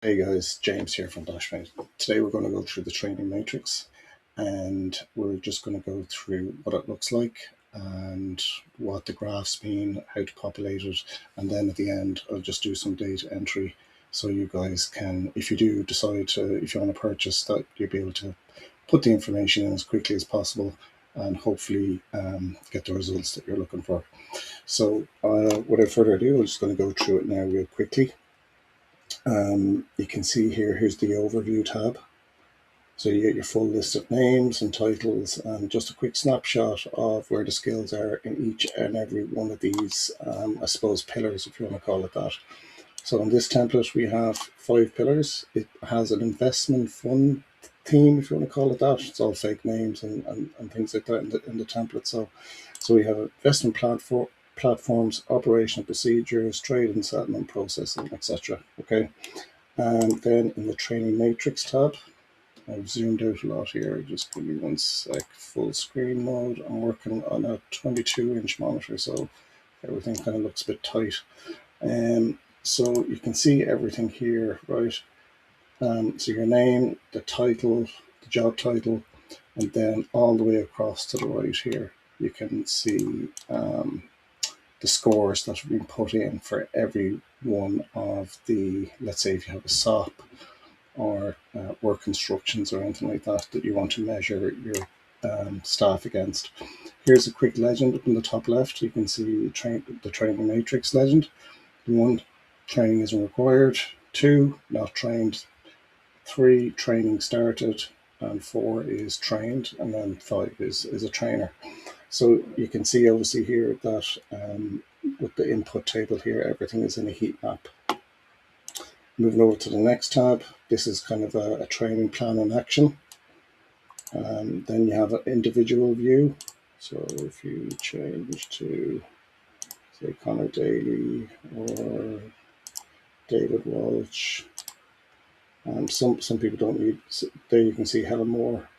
Hey guys, James here from Dashmate. Today we're going to go through the training matrix and we're just going to go through what it looks like and what the graphs mean, how to populate it, and then at the end I'll just do some data entry so you guys can, if you do decide to, if you want to purchase that, you'll be able to put the information in as quickly as possible and hopefully get the results that you're looking for. So without further ado, I'm just going to go through it now real quickly. You can see here's the overview tab. So you get your full list of names and titles and just a quick snapshot of where the skills are in each and every one of these, I suppose, pillars, if you want to call it that. So in this template, we have 5 pillars. It has an investment fund theme, if you want to call it that. It's all fake names and things like that in the template. So we have investment platforms, operational procedures, trade and settlement processing, etc. Okay. And then in the training matrix tab, I've zoomed out a lot here. Just give me one sec. Full screen mode. I'm working on a 22-inch monitor, so everything kind of looks a bit tight. So you can see everything here, right? So your name, the title, the job title, and then all the way across to the right here, you can see the scores that have been put in for every one of the, let's say if you have a SOP or work instructions or anything like that that you want to measure your staff against. Here's a quick legend up in the top left. You can see the training matrix legend. 1, training isn't required. 2, not trained. 3, training started. And 4 is trained. And then 5 is a trainer. So you can see obviously here that with the input table here, everything is in a heat map. Moving over to the next tab, this is kind of a training plan in action. Then you have an individual view. So if you change to, say, Connor Daly or David Walsh, some people don't need, there you can see Helen Moore.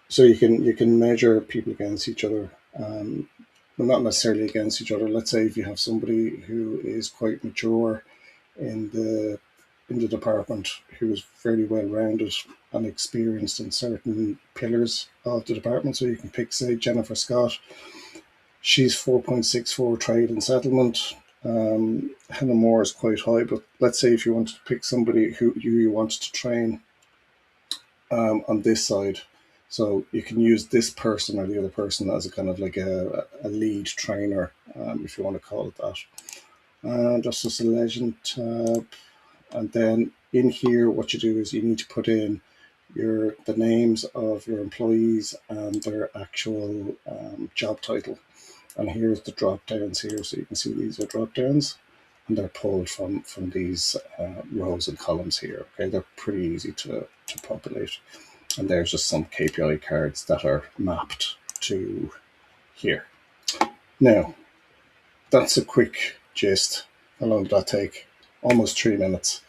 So you can measure people against each other, but not necessarily against each other. Let's say if you have somebody who is quite mature in the department, who is fairly well rounded and experienced in certain pillars of the department. So you can pick, say, Jennifer Scott. She's 4.64 trade and settlement. Helen Moore is quite high, but let's say if you wanted to pick somebody who you wanted to train on this side, so you can use this person or the other person as a kind of like a lead trainer, if you want to call it that. And that's just a legend tab. And then in here, what you do is you need to put in the names of your employees and their actual job title. And here's the drop downs here. So you can see these are drop downs and they're pulled from these rows and columns here. Okay, they're pretty easy to populate. And there's just some KPI cards that are mapped to here. Now, that's a quick gist. How long did that take? Almost 3 minutes.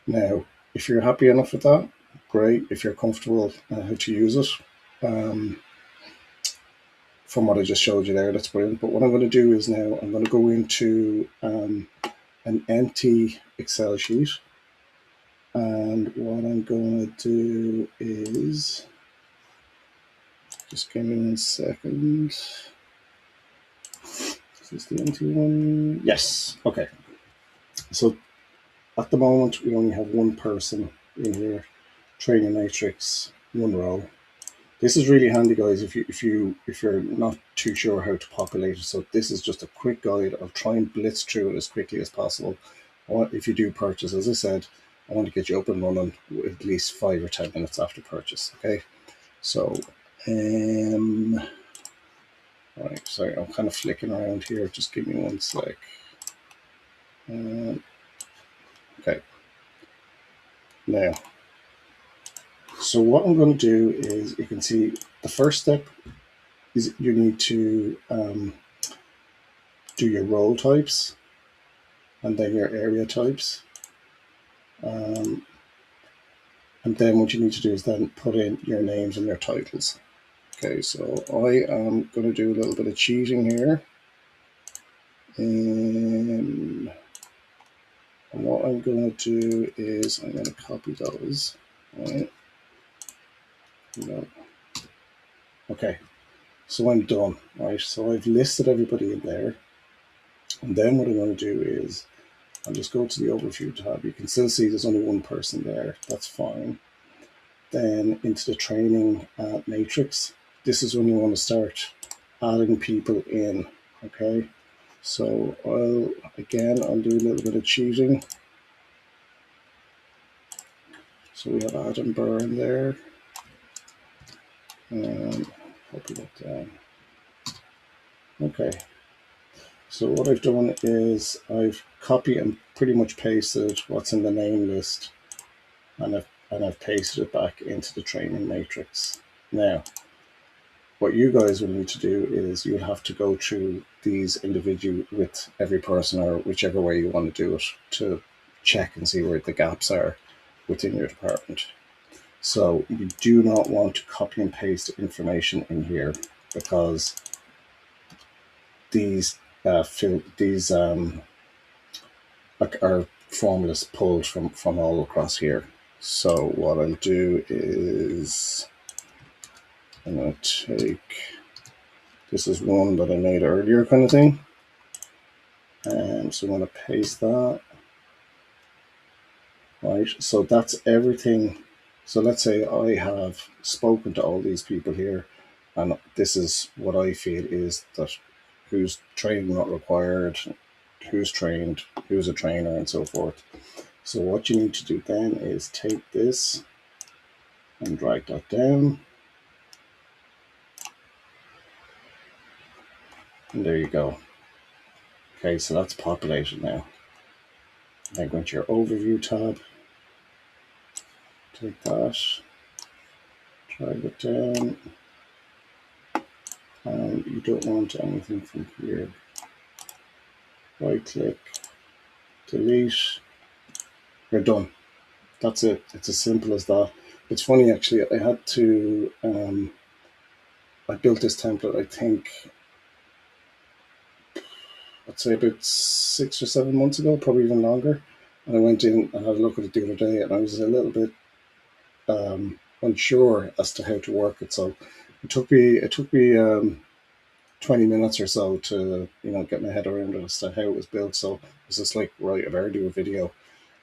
Now, if you're happy enough with that, great. If you're comfortable how to use it, from what I just showed you there, that's brilliant. But what I'm going to do is now I'm going to go into an empty Excel sheet. And what I'm going to do is, just give me 1 second. Is this the empty one? Yes. Okay. So at the moment, we only have one person in here. Training matrix, 1 row. This is really handy, guys, if you're not too sure how to populate it. So this is just a quick guide. I'll try and blitz through it as quickly as possible. If you do purchase, as I said, I want to get you up and running at least 5 or 10 minutes after purchase. Okay, so right, sorry, I'm kind of flicking around here. Just give me 1 sec. Okay, now, so what I'm going to do is, you can see the first step is you need to do your role types and then your area types. And then what you need to do is then put in your names and your titles. Okay, so I am going to do a little bit of cheating here. And what I'm going to do is I'm going to copy those. Right? Okay, so I'm done, right? So I've listed everybody in there. And then what I'm going to do is I'll just go to the overview tab. You can still see there's only one person there. That's fine. Then into the training matrix. This is when you want to start adding people in. Okay. So I'll do a little bit of cheating. So we have Adam Burr in there. Copy that down. Okay. So what I've done is I've copied and pretty much pasted what's in the name list, and I've pasted it back into the training matrix. Now, what you guys will need to do is you'll have to go through these individually with every person, or whichever way you want to do it, to check and see where the gaps are within your department. So you do not want to copy and paste information in here, because these are formulas pulled from all across here. So what I'll do is I'm going to take, this is one that I made earlier kind of thing. And so I'm going to paste that. Right, so that's everything. So let's say I have spoken to all these people here, and this is what I feel is that who's training not required, who's trained, who's a trainer, and so forth. So what you need to do then is take this and drag that down. And there you go. Okay, so that's populated now. Then go into your overview tab. Take that, drag it down. And you don't want anything from here. Right click, delete. You're done. That's it. It's as simple as that. It's funny actually, I had to I built this template, I think I'd say about 6 or 7 months ago, probably even longer. And I went in and had a look at it the other day, and I was a little bit unsure as to how to work it. So it took me 20 minutes or so to get my head around it as to how it was built. So it was just like, right, I better do a video,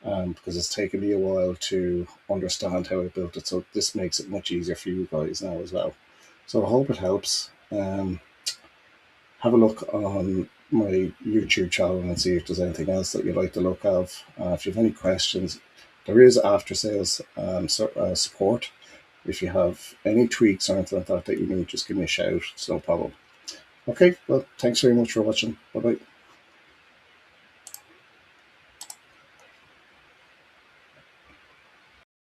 because it's taken me a while to understand how I built it. So this makes it much easier for you guys now as well. So I hope it helps. Have a look on my YouTube channel and see if there's anything else that you'd like to look of. If you have any questions, there is after sales support. If you have any tweaks or anything like that that you need, just give me a shout. It's no problem. Okay, well, thanks very much for watching. Bye-bye.